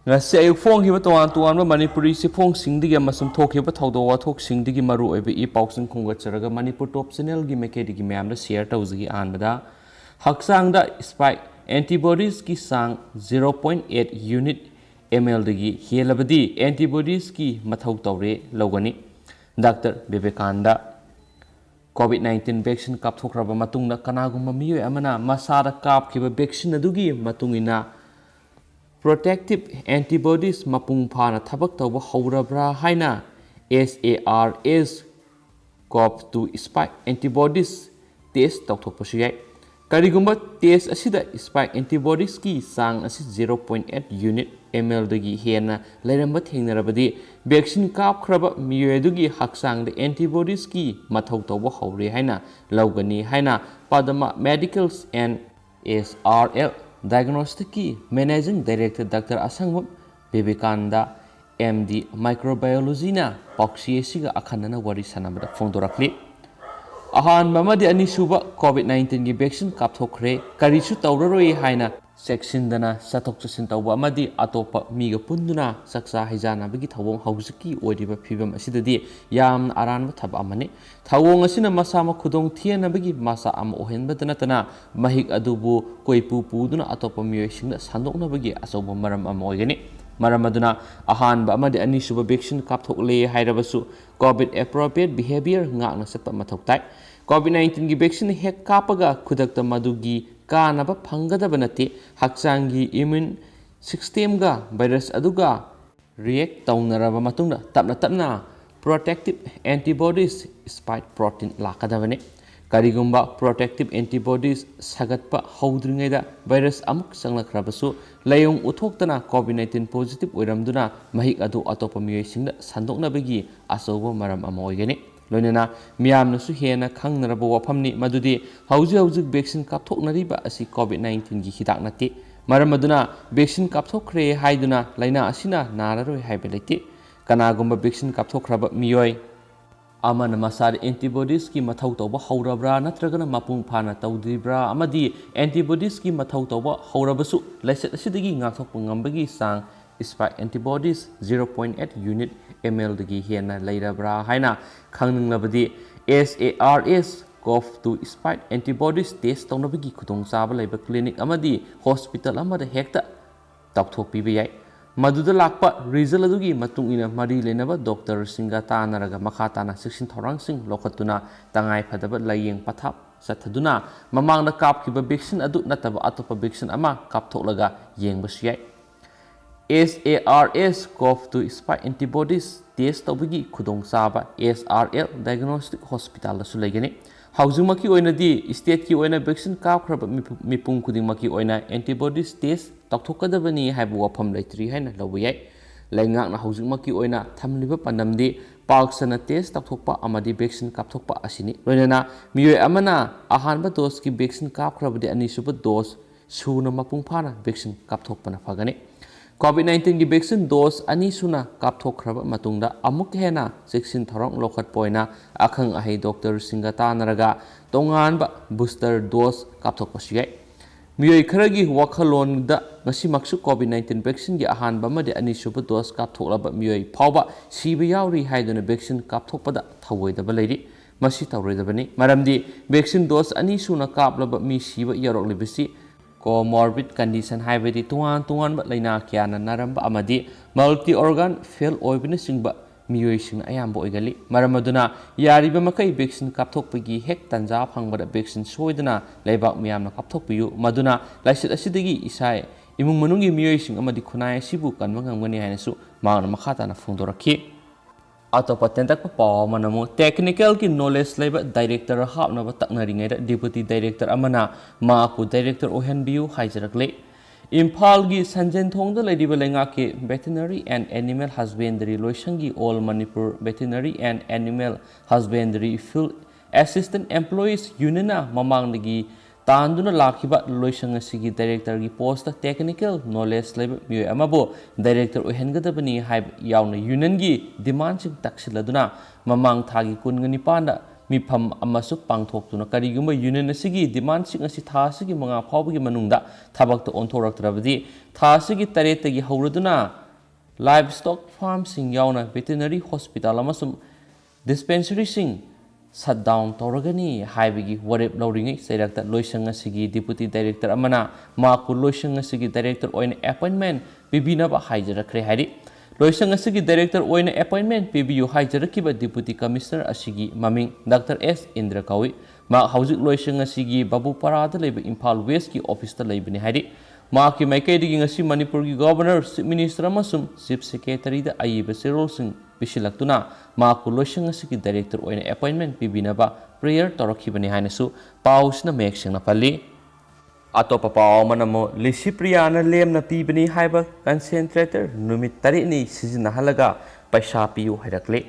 ngasi ayuk phonghiba toan manipuri si phongsingdigi amasung thokhiba thawdo wathoksingdigi maru oibe I pausing khungacharaga manipur top channel gi mekedi gi myamda share tawzigi anbada haksangda spike antibodies ki sang 0.8 unit ml digi helabadi antibodies ki mathau tawre logani Dr. Bibekanda COVID-19 vaccine kapthokraba matungna kanagumma miyoy amana masada kapkhiba vaccine adugi matungina protective antibodies mapung phana thabak tawba hawrabra haina SARS CoV-2 spike antibodies test tawthokpasu yai karigumba test asida spike antibodies ki sang asi 0.8 unit ml dagi hena lairamba thengnarabadi vaccine kapkhraba miyoedugi haksang de antibodies ki mathau tawba hawre haina lawgani haina padama medicals and SRL Diagnostic ki Managing Director Dr. Asangwam Bibekanda MD Microbiology na Pauxi siga akhanana wari sanamada phongdorakli ahan mamadi ani suba COVID-19 gi vaccine kapthokre karisu tawraroi haina section dana sathok chasin tawba amadi atopa miga punduna saksa hijana bagi thawong hauziki oidiba phibam asidadi yam aran thaba amani thawong asina masama khudong thiena bagi masa am ohenbadana tana mahik adubu koipu puduna atopa miyoisingda sandokna bagi asoba maram am oigani maram aduna ahan ba amadi ani suba vaccine kapthokle hairabasu covid appropriate behavior ngakna satpa mathoktai COVID-19 gi vaccine hek kapaga khudakta madugi kanaba phangadaba nate haksangi immune system ga virus aduga react tawnaraba matungna tapna protective antibodies spike protein lakadabane karigumba protective antibodies sagatpa hawdringaida virus amuk sanglakhrabasu layong uthoktana COVID-19 positive oiramduna mahik adu atopa miyoisingda sandoknabagi asoba maram amoigani loinana miyamnasu hena khangnaraba wafamni madudi hauji vaccine kapthoknariba asi COVID-19 gi hidak nati maramaduna vaccine kapthokre haiduna laina asina nararoi haibeleti kanagumba vaccine kapthokraba miyoi amana masar antibodies ki mathau tawba hawrabra natragana mapung phana tawdibra amadi antibodies ki mathau tawba hawrabasu laiset asidagi ngakthokpa ngambagi sang spike antibodies 0.8 unit ml dagi hena lairabra haina khangnglabadi SARS CoV-2 spike antibodies test tawnabagi khudong chaba laiba clinic amadi hospital amada hekta tawthokpiba yai maduda lakpa result adugi matungina mari lenaba doctor singa tanaraga makhatana section thorangsing lokhatuna tangai phadaba layeng pathap sathaduna mamangna kapkiba vaccine adu nataba atopa vaccine ama kapthoklaga yengbasu yai SARS CoV-2 spike antibodies test tawbagi khudong chaba SRL diagnostic hospital asu laigani haujumaki oinadi state ki oina vaccine kapkhraba mipung kudingmaki oina antibodies test tawthokadabani haibu wafam laitri haina lawiyai laingakna haujumaki oina thamliba pandamdi paksana test tawthokpa amadi vaccine kapthokpa asini loinana miyoi amana ahanba dose ki vaccine kapkhrabadi ani suba dose suna mapung phana vaccine kapthokpana phagani COVID-19 gi vaccine dose ani suna kapthokhraba matungda amuk hena section thorong lokhat poina akhang ahai doctor singata naraga tonganba booster dose kapthokpasiyai miyoi kharagi wakhalon da ngasi maksu COVID-19 vaccine gi ahanba madi ani suba dose kapthoklaba miyoi phawba siba yauri haiduna vaccine kapthokpada thawoidaba leiri masi tawroidabani maramdi vaccine dose ani suna kaplaba mi siba yaroklibisi comorbid condition haibadi tuan laina kyana naramba amadi multi organ fail oibina singba miyoi sing ayamba oigali maramaduna yariba makai vaccine kapthokpagi hek tanja phangbada vaccine soidana leibak miyamna kapthokpiyu maduna laisit asidagi isai imung manungi miyoi sing amadi khunai sibu kanma ngangmani hainasu maana makhatana phongdorakhi atopa tentak paw manamu technical ki knowledge leba director hapnaba taknaringai da deputy director amana maapu director ohenbiu hairakle imphal gi sanjen thongda lediba lenga ke veterinary and animal husbandry loisangi all manipur veterinary and animal husbandry field assistant employees union mamangdagi Tanduna lakiba loisang asigi director gi post technical knowledge level miyoi amabo director ohengadabani haib yauna union gi demand sing taksiladuna mamang thagi kungani panda ꯃꯤꯐꯝ ꯑꯃꯁꯨ ꯄꯥꯡꯊꯣꯛꯇꯨꯅ ꯀꯔꯤꯒꯨꯝꯕ union ꯑꯁꯤꯒꯤ ꯗꯤꯃꯥꯟꯁꯤꯡ ꯑꯁꯤ ꯊꯥ ꯑꯁꯤꯒꯤ 5 ꯐꯥꯎꯕꯒꯤ ꯃꯅꯨꯡꯗ ꯊꯕꯛꯇ ꯑꯣꯟꯊꯣꯔꯛꯇ꯭ꯔꯕꯗꯤ ꯊꯥ ꯑꯁꯤꯒꯤ 8ꯇꯒꯤ ꯍꯧꯔꯗꯨꯅ ꯂꯥꯏꯚ ꯁ꯭ꯇꯣꯛ ꯐꯥꯔꯝꯁꯤꯡ ꯌꯥꯎꯅ ꯚꯦꯇꯤꯅꯔꯤ ꯍꯣꯁꯄꯤꯇꯥꯜ ꯑꯃꯁꯨꯡ ꯗꯤꯁꯄꯦꯟꯁꯔꯤꯁꯤꯡ ꯁꯠꯗꯥꯎꯟ ꯇꯧꯔꯒꯅꯤ ꯍꯥꯏꯕꯒꯤ ꯋꯥꯔꯦꯞ ꯂꯧꯔꯤꯉꯩ ꯆꯩꯔꯛꯇ ꯂꯣꯏꯁꯪ ꯑꯁꯤꯒꯤ ꯗꯤꯄꯨꯇꯤ ꯗꯥꯏꯔꯦꯛꯇꯔ ꯑꯃꯅ ꯃꯍꯥꯛꯄꯨ ꯂꯣꯏꯁꯪ ꯑꯁꯤꯒꯤ ꯗꯥꯏꯔꯦꯛꯇꯔ ꯑꯣꯏꯅ ꯑꯦꯄꯣꯏꯟꯃꯦꯟ ꯄꯤꯕꯤꯅꯕ ꯍꯥꯏꯖꯔꯛꯈ꯭ꯔꯦ ꯍꯥꯏꯔꯤ ꯂꯣꯏꯁꯪ ꯑꯁꯤꯒꯤ ꯗꯥꯏꯔꯦꯛꯇꯔ ꯑꯣꯏꯅ ꯑꯦꯄꯣꯏꯟꯃꯦꯟ ꯄꯤꯕꯤꯌꯨ ꯍꯥꯏꯖꯔꯛꯈꯤꯕ ꯗꯤꯄꯨꯇꯤ ꯀꯃꯤꯁꯅꯔ ꯑꯁꯤꯒꯤ ꯃꯃꯤꯡ ꯗꯥꯛꯇꯔ ꯑꯦꯁ ꯏꯟꯗ꯭ꯔ ꯀꯧꯏ ꯃꯍꯥꯛ ꯍꯧꯖꯤꯛ ꯂꯣꯏꯁꯪ ꯑꯁꯤꯒꯤ ꯕꯕꯨꯄꯥꯔꯥꯗ ꯂꯩꯕ ꯏꯝꯐꯥꯜ ꯋꯦꯁꯀꯤ ꯑꯣꯐꯤꯁꯇ ꯂꯩꯕꯅꯤ ꯍꯥꯏꯔꯤ ꯃꯍꯥꯛꯀꯤ ꯃꯥꯏꯀꯩꯗꯒꯤ ꯉꯁꯤ ꯃꯅꯤꯄꯨꯔꯒꯤ ꯒꯚꯔꯅꯔ ꯆꯤꯐ ꯃꯤꯅꯤꯁꯇꯔ ꯑꯃꯁꯨꯡ ꯆꯤꯐ ꯁꯦꯀ꯭ꯔꯦꯇꯔꯤꯗ ꯑꯏꯕ ꯆꯦꯔꯣꯜꯁꯤꯡ ꯄꯤꯁꯤꯜꯂꯛꯇꯨꯅ ꯃꯍꯥꯛꯄꯨ ꯂꯣꯏꯁꯪ ꯑꯁꯤꯒꯤ ꯗꯥꯏꯔꯦꯛꯇꯔ ꯑꯣꯏꯅ ꯑꯦꯄꯣꯏꯟꯃꯦꯟ ꯄꯤꯕꯤꯅꯕ ꯄ꯭ꯔꯦꯌꯔ ꯇꯧꯔꯛꯈꯤꯕꯅꯤ ꯍꯥꯏꯅꯁꯨ ꯄꯥꯎꯁꯤꯅ ꯃꯌꯦꯛ ꯁꯦꯡꯅ ꯄꯜꯂꯤ ꯑꯇꯣꯞꯄ ꯄꯥꯎ ꯑꯃꯅ ꯑꯃꯨꯛ ꯂꯤꯁꯤꯄ꯭ꯔꯤꯌꯥꯅ ꯂꯦꯝꯅ ꯄꯤꯕꯅꯤ ꯍꯥꯏꯕ ꯀꯟꯁꯦꯟꯇ꯭ꯔꯦꯇꯔ ꯅꯨꯃꯤꯠ 8ꯅꯤ ꯁꯤꯖꯤꯟꯅꯍꯜꯂꯒ ꯄꯩꯁꯥ ꯄꯤꯌꯨ ꯍꯥꯏꯔꯛꯂꯤ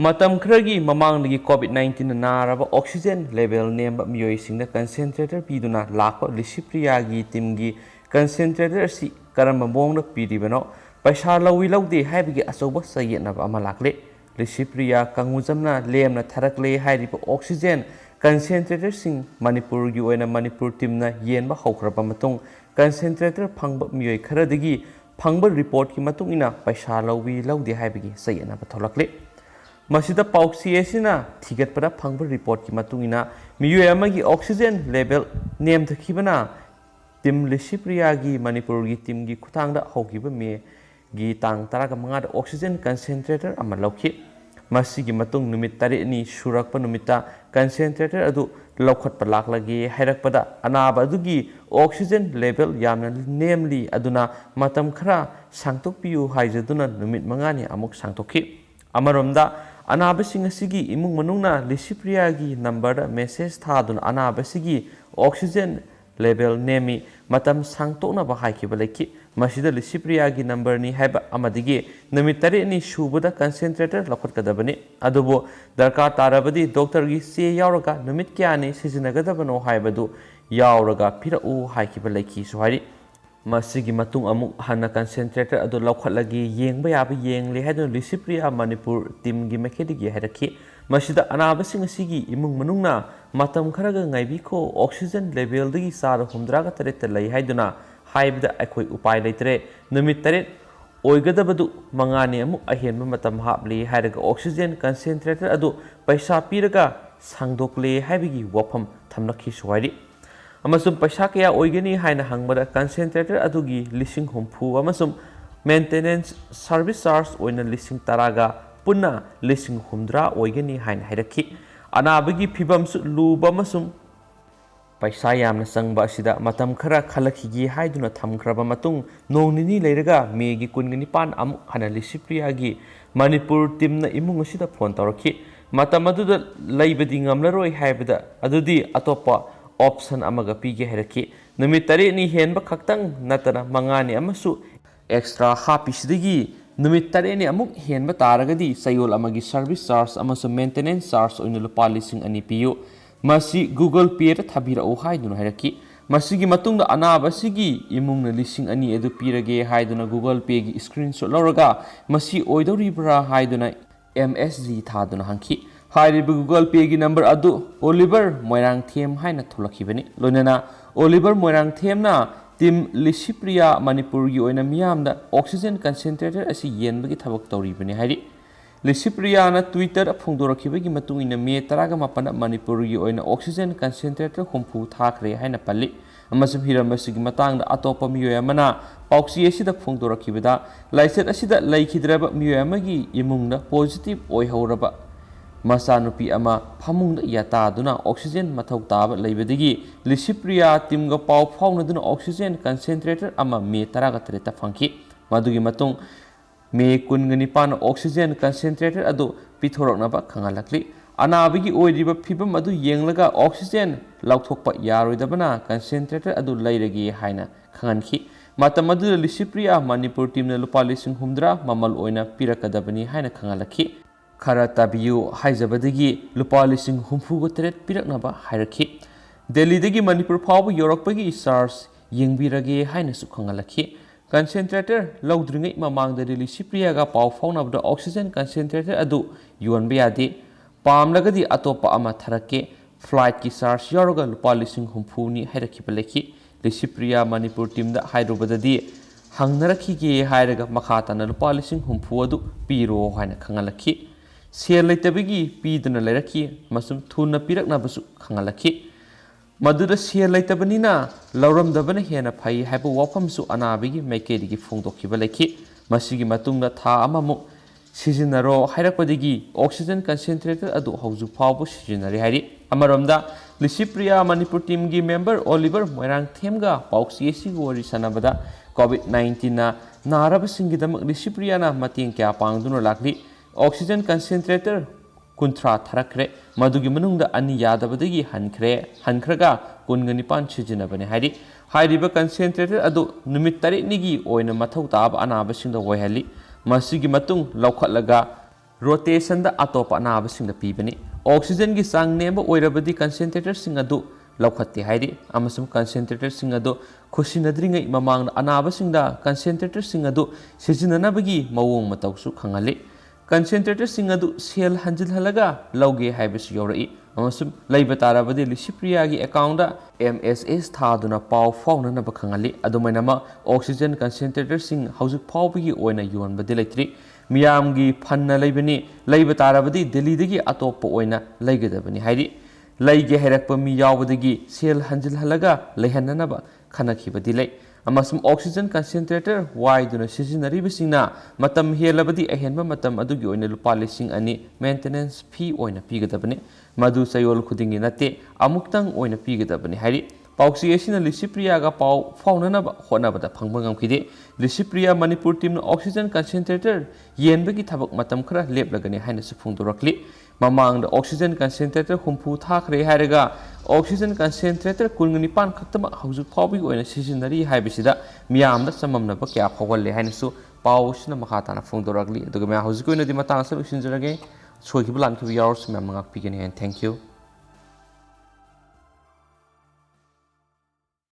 ꯃꯇꯝ ꯈꯔꯒꯤ ꯃꯃꯥꯡꯗꯒꯤ ꯀꯣꯚꯤꯗ-19ꯅ ꯅꯥꯔꯕ ꯑꯣꯛꯁꯤꯖꯦꯟ ꯂꯦꯚꯦꯜ ꯅꯦꯝꯕ ꯃꯤꯑꯣꯏꯁꯤꯡꯗ ꯀꯟꯁꯦꯟꯇ꯭ꯔꯦꯇꯔ ꯄꯤꯗꯨꯅ ꯂꯥꯛꯄ ꯂꯤꯁꯤꯄ꯭ꯔꯤꯌꯥꯒꯤ ꯇꯤꯝꯒꯤ ꯀꯟꯁꯦꯟꯇ꯭ꯔꯦꯇꯔ ꯑꯁꯤ ꯀꯔꯝꯕ ꯃꯑꯣꯡꯗ ꯄꯤꯔꯤꯕꯅꯣ ꯄꯩꯁꯥ ꯂꯧꯏ ꯂꯧꯗꯦ ꯍꯥꯏꯕꯒꯤ ꯑꯆꯧꯕ ꯆꯌꯦꯠꯅꯕ ꯑꯃ ꯂꯥꯛꯂꯤ ꯂꯤꯁꯤꯄ꯭ꯔꯤꯌꯥ ꯀꯪꯒꯨꯖꯝꯅ ꯂꯦꯝꯅ ꯊꯥꯔꯛꯂꯦ ꯍꯥꯏꯔꯤꯕ ꯑꯣꯛꯁꯤꯖꯦꯟ ꯀꯟꯁꯦꯟꯇ꯭ꯔꯦꯇꯔꯁꯤꯡ ꯃꯅꯤꯄꯨꯔꯒꯤ ꯑꯣꯏꯅ ꯃꯅꯤꯄꯨꯔ ꯇꯤꯝꯅ ꯌꯦꯟꯕ ꯍꯧꯈ꯭ꯔꯕ ꯃꯇꯨꯡ ꯀꯟꯁꯦꯟꯇ꯭ꯔꯦꯇꯔ ꯐꯪꯕ ꯃꯤꯑꯣꯏ ꯈꯔꯗꯒꯤ ꯐꯪꯕ ꯔꯤꯄꯣꯔꯠꯀꯤ ꯃꯇꯨꯡ ꯏꯟꯅ ꯄꯩꯁꯥ ꯂꯧꯏ ꯂꯧꯗꯦ ꯍꯥꯏꯕꯒꯤ ꯆꯌꯦꯠꯅꯕ ꯊꯣꯛꯂꯛꯂꯤ ꯃꯁꯤꯗ ꯄꯥꯎꯆꯦ ꯑꯁꯤꯅ ꯊꯤꯒꯠꯄꯗ ꯐꯪꯕ ꯔꯤꯄꯣꯔꯠꯀꯤ ꯃꯇꯨꯡ ꯏꯟꯅ ꯃꯤꯑꯣꯏ ꯑꯃꯒꯤ ꯑꯣꯛꯁꯤꯖꯦꯟ ꯂꯦꯚꯦꯜ ꯅꯦꯝꯊꯈꯤꯕꯅ ꯇꯤꯝ ꯂꯤꯁꯤꯄ꯭ꯔꯤꯌꯥꯒꯤ ꯃꯅꯤꯄꯨꯔꯒꯤ ꯇꯤꯝꯒꯤ ꯈꯨꯠꯊꯥꯡꯗ ꯍꯧꯈꯤꯕ ꯃꯦꯒꯤ ꯇꯥꯡ 15ꯗ ꯑꯣꯛꯁꯤꯖꯦꯟ ꯀꯟꯁꯦꯟꯇ꯭ꯔꯦꯇꯔ ꯑꯃ ꯂꯧꯈꯤ ꯃꯁꯤꯒꯤ ꯃꯇꯨꯡ ꯅꯨꯃꯤꯠ 8ꯅꯤ ꯁꯨꯔꯛꯄ ꯅꯨꯃꯤꯠꯇ ꯀꯟꯁꯦꯟꯇ꯭ꯔꯦꯇꯔ ꯑꯗꯨ ꯂꯧꯈꯠꯄ ꯂꯥꯛꯂꯒꯦ ꯍꯥꯏꯔꯛꯄꯗ ꯑꯅꯥꯕ ꯑꯗꯨꯒꯤ ꯑꯣꯛꯁꯤꯖꯦꯟ ꯂꯦꯚꯦꯜ ꯌꯥꯝꯅ ꯅꯦꯝꯂꯤ ꯑꯗꯨꯅ ꯃꯇꯝ ꯈꯔ ꯁꯥꯡꯗꯣꯛꯄꯤꯌꯨ ꯍꯥꯏꯖꯗꯨꯅ ꯅꯨꯃꯤꯠ 5ꯅꯤ ꯑꯃꯨꯛ ꯁꯥꯡꯗꯣꯛꯈꯤ ꯑꯃꯔꯣꯝꯗ ꯑꯅꯥꯕꯁꯤꯡ ꯑꯁꯤꯒꯤ ꯏꯃꯨꯡ ꯃꯅꯨꯡꯅ ꯂꯤꯁꯤꯄ꯭ꯔꯤꯌꯥꯒꯤ ꯅꯝꯕꯔꯗ ꯃꯦꯁꯦꯖ ꯊꯥꯗꯨꯅ ꯑꯅꯥꯕꯁꯤꯒꯤ ꯑꯣꯛꯁꯤꯖꯦꯟ ꯂꯦꯚꯦꯜ ꯅꯦꯝꯃꯤ ꯃꯇꯝ ꯁꯥꯡꯇꯣꯛꯅꯕ ꯍꯥꯏꯈꯤꯕ ꯂꯩꯈꯤ ꯃꯁꯤꯗ ꯂꯤꯁꯤꯄ꯭ꯔꯤꯌꯥꯒꯤ ꯅꯝꯕꯔꯅꯤ ꯍꯥꯏꯕ ꯑꯃꯗꯒꯤ ꯅꯨꯃꯤꯠ 8ꯅꯤ ꯁꯨꯕꯗ ꯀꯟꯁꯦꯟꯇ꯭ꯔꯦꯇꯔ ꯂꯧꯈꯠꯀꯗꯕꯅꯤ ꯑꯗꯨꯕꯨ ꯗꯔꯀꯥꯔ ꯇꯥꯔꯕꯗꯤ ꯗꯣꯛꯇꯔꯒꯤ ꯆꯦ ꯌꯥꯎꯔꯒ ꯅꯨꯃꯤꯠ ꯀꯌꯥꯅꯤ ꯁꯤꯖꯤꯟꯅꯒꯗꯕꯅꯣ ꯍꯥꯏꯕꯗꯨ ꯌꯥꯎꯔꯒ ꯄꯤꯔꯛꯎ ꯍꯥꯏꯈꯤꯕ ꯂꯩꯈꯤꯁꯨ ꯍꯥꯏꯔꯤ ꯃꯁꯤꯒꯤ ꯃꯇꯨꯡ ꯑꯃꯨꯛ ꯍꯟꯅ ꯀꯟꯁꯦꯟꯇ꯭ꯔꯦꯇꯔ ꯑꯗꯨ ꯂꯧꯈꯠꯂꯒꯦ ꯌꯦꯡꯕ ꯌꯥꯕ ꯌꯦꯡꯂꯦ ꯍꯥꯏꯗꯨꯅ ꯂꯤꯁꯤꯄ꯭ꯔꯤꯌꯥ ꯃꯅꯤꯄꯨꯔ ꯇꯤꯝꯒꯤ ꯃꯥꯏꯀꯩꯗꯒꯤ ꯍꯥꯏꯔꯛꯈꯤ ꯃꯁꯤꯗ ꯑꯅꯥꯕꯁꯤꯡ ꯑꯁꯤꯒꯤ ꯏꯃꯨꯡ ꯃꯅꯨꯡꯅ ꯃꯇꯝ ꯈꯔꯒ ꯉꯥꯏꯕꯤꯈꯣ ꯑꯣꯛꯁꯤꯖꯦन ꯂꯦꯚꯦꯜꯗꯒꯤ ꯆꯥꯗ 68 ꯂꯩ ꯍꯥꯏꯗꯨꯅ ꯍꯥꯏꯕꯗ ꯑꯩꯈꯣꯏ ꯎꯄꯥꯏ ꯂꯩꯇ꯭ꯔꯦ ꯅꯨꯃꯤꯠ 8 ꯑꯣꯏꯒꯗꯕꯗꯨ 5ꯅꯤ ꯑꯃꯨꯛ ꯑꯍꯦꯟꯕ ꯃꯇꯝ ꯍꯥꯞꯂꯤ ꯍꯥꯏꯔꯒ ꯑꯣꯛꯁꯤꯖꯦꯟ ꯀꯟꯁꯦꯟꯇ꯭ꯔꯦꯇꯔ ꯑꯗꯨ ꯄꯩꯁꯥ ꯄꯤꯔꯒ ꯁꯥꯡꯗꯣꯛꯂꯦ ꯍꯥꯏꯕꯒꯤ ꯋꯥꯐꯝ ꯊꯝꯂꯛꯈꯤꯁꯨ ꯍꯥꯏꯔꯤ ꯑꯃꯁꯨꯡ ꯄꯩꯁꯥ ꯀꯌꯥ ꯑꯣꯏꯒꯅꯤ ꯍꯥꯏꯅ ꯍꯪꯕꯗ ꯀꯟꯁꯦꯟꯇ꯭ꯔꯦꯇꯔ ꯑꯗꯨꯒꯤ 70,000 ꯑꯃꯁꯨꯡ ꯃꯦꯟꯇꯦꯅꯦꯟꯁ ꯁꯔꯚꯤꯁ ꯆꯥꯔꯖ ꯑꯣꯏꯅ 10,000ꯒ ꯄꯨꯟꯅ 60,000 ꯑꯣꯏꯒꯅꯤ ꯍꯥꯏꯅ ꯍꯥꯏꯔꯛꯈꯤ ꯑꯅꯥꯕꯒꯤ ꯐꯤꯚꯝꯁꯨ ꯂꯨꯕ ꯑꯃꯁꯨꯡ ꯄꯩꯁꯥ ꯌꯥꯝꯅ ꯆꯪꯕ ꯑꯁꯤꯗ ꯃꯇꯝ ꯈꯔ ꯈꯜꯂꯛꯈꯤꯒꯦ ꯍꯥꯏꯗꯨꯅ ꯊꯝꯈ꯭ꯔꯕ ꯃꯇꯨꯡ ꯅꯣꯡ ꯅꯤꯅꯤ ꯂꯩꯔꯒ ꯃꯦꯒꯤ 29 ꯑꯃꯨꯛ ꯍꯟꯅ ꯂꯤꯁꯤꯄ꯭ꯔꯤꯌꯥꯒꯤ ꯃꯅꯤꯄꯨꯔ ꯇꯤꯝꯅ ꯏꯃꯨꯡ ꯑꯁꯤꯗ ꯐꯣꯟ ꯇꯧꯔꯛꯈꯤ ꯃꯇꯝ ꯑꯗꯨꯗ ꯂꯩꯕꯗꯤ ꯉꯝꯂꯔꯣꯏ ꯍꯥꯏꯕꯗ ꯑꯗꯨꯗꯤ ꯑꯇꯣꯞꯄ ꯑꯣꯞꯁꯟ ꯑꯃꯒ ꯄꯤꯒꯦ ꯍꯥꯏꯔꯛꯈꯤ ꯅꯨꯃꯤꯠ 8ꯅꯤ ꯍꯦꯟꯕ ꯈꯛꯇꯪ ꯅꯠꯇꯅ 5ꯅꯤ ꯑꯃꯁꯨ ꯑꯦꯛꯁꯇ꯭ꯔꯥ ꯍꯥꯞꯄꯤꯁꯤꯗꯒꯤ ꯅꯨꯃꯤꯠ 8ꯅꯤ ꯑꯃꯨꯛ ꯍꯦꯟꯕ ꯇꯥꯔꯒꯗꯤ ꯆꯌꯣꯜ ꯑꯃꯒꯤ ꯁꯔꯚꯤꯁ ꯆꯥꯔꯖ ꯑꯃꯁꯨꯡ ꯃꯦꯟꯇꯦꯅꯦꯟꯁ ꯆꯥꯔꯖ ꯑꯣꯏꯅ ꯂꯨꯄꯥ 2,000 ꯄꯤꯌꯨ ꯃꯁꯤ ꯒꯨꯒꯜ ꯄꯦꯗ ꯊꯥꯕꯤꯔꯛꯎ ꯍꯥꯏꯗꯨꯅ ꯍꯥꯏꯔꯛꯈꯤ ꯃꯁꯤꯒꯤ ꯃꯇꯨꯡꯗ ꯑꯅꯥꯕ ꯑꯁꯤꯒꯤ ꯏꯃꯨꯡꯅ 2,000 ꯑꯗꯨ ꯄꯤꯔꯒꯦ ꯍꯥꯏꯗꯨꯅ ꯒꯨꯒꯜ ꯄꯦꯒꯤ ꯁ꯭ꯀ꯭ꯔꯤꯟꯁꯣꯠ ꯂꯧꯔꯒ ꯃꯁꯤ ꯑꯣꯏꯗꯧꯔꯤꯕ꯭ꯔꯥ ꯍꯥꯏꯗꯨꯅ MSG ꯊꯥꯗꯨꯅ ꯍꯪꯈꯤ ꯍꯥꯏꯔꯤꯕ ꯒꯨꯒꯜ ꯄꯦꯒꯤ ꯅꯝꯕꯔ ꯑꯗꯨ ꯑꯣꯂꯤꯚꯔ ꯃꯣꯏꯔꯥꯡꯊꯦꯝ ꯍꯥꯏꯅ ꯊꯣꯛꯂꯛꯈꯤꯕꯅꯤ ꯂꯣꯏꯅꯅ ꯑꯣꯂꯤꯚꯔ ꯃꯣꯏꯔꯥꯡꯊꯦꯝꯅ ꯇꯤꯝ ꯂꯤꯁꯤꯄ꯭ꯔꯤꯌꯥ ꯃꯅꯤꯄꯨꯔꯒꯤ ꯑꯣꯏꯅ ꯃꯤꯌꯥꯝꯗ ꯑꯣꯛꯁꯤꯖꯦꯟ ꯀꯟꯁꯦꯟꯇ꯭ꯔꯦꯇꯔ ꯑꯁꯤ ꯌꯦꯟꯕꯒꯤ ꯊꯕꯛ ꯇꯧꯔꯤꯕꯅꯤ ꯍꯥꯏꯔꯤ ꯂꯤꯁꯤꯄ꯭ꯔꯤꯌꯥꯅ ꯇ꯭ꯋꯤꯇꯔꯗ ꯐꯣꯡꯗꯣꯔꯛꯈꯤꯕꯒꯤ ꯃꯇꯨꯡ ꯏꯟꯅ ꯃꯦ 18ꯗ ꯃꯅꯤꯄꯨꯔꯒꯤ ꯑꯣꯏꯅ ꯑꯣꯛꯁꯤꯖꯦꯟ ꯀꯟꯁꯦꯟꯇ꯭ꯔꯦꯇꯔ 60 ꯊꯥꯈ꯭ꯔꯦ ꯍꯥꯏꯅ ꯄꯜꯂꯤ ꯑꯃꯁꯨꯡ ꯍꯤꯔꯝ ꯑꯁꯤꯒꯤ ꯃꯇꯥꯡꯗ ꯑꯇꯣꯞꯄ ꯃꯤꯑꯣꯏ ꯑꯃꯅ ꯄꯥꯎꯆꯦ ꯑꯁꯤꯗ ꯐꯣꯡꯗꯣꯔꯛꯈꯤꯕꯗ ꯂꯥꯏꯆꯠ ꯑꯁꯤꯗ ꯂꯩꯈꯤꯗ꯭ꯔꯕ ꯃꯤꯑꯣꯏ ꯑꯃꯒꯤ ꯏꯃꯨꯡꯗ ꯄꯣꯖꯤꯇꯤꯚ ꯑꯣꯏꯍꯧꯔꯕ ꯃꯆꯥꯅꯨꯄꯤ ꯑꯃ ꯐꯃꯨꯡꯗ ꯌꯥꯇꯥꯗꯨꯅ ꯑꯣꯛꯁꯤꯖꯦꯟ ꯃꯊꯧ ꯇꯥꯕ ꯂꯩꯕꯗꯒꯤ ꯂꯤꯁꯤꯄ꯭ꯔꯤꯌꯥ ꯇꯤꯝꯒ ꯄꯥꯎ ꯐꯥꯎꯅꯗꯨꯅ ꯑꯣꯛꯁꯤꯖꯦꯟ ꯀꯟꯁꯦꯟꯇ꯭ꯔꯦꯇꯔ ꯑꯃ ꯃꯦ 18ꯗ ꯐꯪꯈꯤ ꯃꯗꯨꯒꯤ ꯃꯇꯨꯡ ꯃꯦ 29ꯅ ꯑꯣꯛꯁꯤꯖꯦꯟ ꯀꯟꯁꯦꯟꯇ꯭ꯔꯦꯇꯔ ꯑꯗꯨ ꯄꯤꯊꯣꯔꯛꯅꯕ ꯈꯪꯍꯜꯂꯛꯂꯤ ꯑꯅꯥꯕꯒꯤ ꯑꯣꯏꯔꯤꯕ ꯐꯤꯚꯝ ꯑꯗꯨ ꯌꯦꯡꯂꯒ ꯑꯣꯛꯁꯤꯖꯦꯟ ꯂꯧꯊꯣꯛꯄ ꯌꯥꯔꯣꯏꯗꯕꯅ ꯀꯟꯁꯦꯟꯇ꯭ꯔꯦꯇꯔ ꯑꯗු ꯂꯩꯔꯒꯦ ꯍꯥꯏꯅ ꯈꯪꯍꯟꯈꯤ ꯃꯇꯝ ꯑꯗꯨꯗ ꯂꯤꯁꯤꯄ꯭ꯔꯤꯌꯥ ꯃꯅꯤꯄꯨꯔ ꯇꯤꯝꯅ ꯂꯨꯄꯥ 60,000 ꯃꯃꯜ ꯑꯣꯏꯅ ꯄꯤꯔꯛꯀꯗꯕꯅꯤ ꯍꯥꯏꯅ ꯈꯪꯍꯜꯂꯛꯈꯤ खरा ताबियु हाइजबदगी लुपा 68 पिरक्नबा हाइरखि दिल्लीदगी मणिपुर फाव यौरक्पगी चार्ज येंबिरगे हाइनसु खंगलखि कंसेंट्रेटर लौद्रिङै ममांगदि लिसिप्रियागा पाव फाउनबदा ऑक्सीजन कंसेंट्रेटर अदु योनबे यादे पामलगदी अतोपा अमा थरके फ्लाइट की चार्ज यारगा लुपा लिसिंग हुम्फूनी हैरखिबा लेखि लिसिप्रिया मणिपुर टीम दा हाइरुबददी हंगनरखिगे हाइरगा मखाताना लुपा लिसिंग हुम्फू अदु पीरो हाइना खंगलखि सेल लेतबगी पीदना लेरखि मसुम थुना पिरकनाबसु खंगलखि मधुर सेल लेतबनिना लौरमदबना हेना फै हाइबो वाफमसु अनाबिगी मैकेदिगी फोंदोखिबा लेखि मसिगी मतुंगदा था अमामु सिजिनरो हाइरकपदिगी ऑक्सीजन कंसेंट्रेटर अदु हौजु फावबु सिजिनरी हाइरि अमरमदा लिसिप्रिया मणिपुर टीम की मेंबर ओलिवर मोइरांग थेमगा पाउक्सी वरी सनबदा कोविड-19 ना नारबसिंगिदमक लिसिप्रियाना मतेंग क्या पांगदुनो लाखली ऑक्सीजन कंसेंट्रेटर कुंथ्रा थरखरे मधुगी मनुंगदा अनि यादबदगी हनखरगा कुनगनिपान सिजिनबने हाइरि हाइरिबा कंसेंट्रेटर अदु नुमित तरेनिगी ओइना मथौ ताब अनाबसिंगदा वयहली मसिगी मतुंग लौखटलगा रोटेशन दा अतोप अनाबसिंगदा पीबनी ऑक्सीजन की सांग नेम ओइरबदी कंसेंट्रेटर सिंग अदु लौखत्ते हाइरि अमसुम कंसेंट्रेटर सिंग अदु खुसिनद्रिङै ममांग अनाबसिंगदा कंसेंट्रेटर सिंग अदु सिजिननबगी मवोंग मतौसु खंगले कंसेंट्रेटर सिंग अदु सेल हंजिलहलगा लौगे हाइबसु यौरई अमसुम लैब ताराबदी लिसिप्रिया की अकाउंट MSS थादुना पाव फाउननब खंगले अदुमैनम ऑक्सीजन कंसेंट्रेटर सिंग हौजुक फावबगी ओइना योनबदी लैत्रि मियामगी फन्ना लैबनी लैब ताराबदी दिल्लीदगी अतोप ओइना लैगदबनी हाइरि लैगे हैरकप मी यावदगी सेल हंजिलहलगा लैहननब खनखिबदी लै अमसुम ऑक्सीजन कंसेंट्रेटर वाइदुना सिजिनरिबसिंगना मतम हेलबदी अहेनब मतम अदुगी ओइना लुपा लिसिंग अनि मेंटेनेंस फी ओइना पीगदबनी मधु चयोल खुदिंगी नते अमुक्तंग ओइना पीगदबनी हाइरि पाउक्सी एसिना लिसिप्रियागा पाउ फाउननब होनबदा फंगबा ngamkhide Licypriya Manipur team oxygen concentrator येनबगी थबक मतम खरा लेपलगने हाइना सुफुंदोरखली ममांग ऑक्सीजन कंसेंट्रेटर हुम्फू थाखरे हाइरगा ऑक्सीजन कंसेंट्रेटर कुनगनिपान खक्तम हौजु फावबी ओइना सिजिनरी हाइबसिदा मियामदा सममनब क्या फावले हाइनसु पाउसना मखाताना फोंदोरखली अदुगा मै हौजु कोइनदि मतांग सल उसिनजरगे सोखिबलान खबि यावर्स मै मंगाक पिगने थैंक यू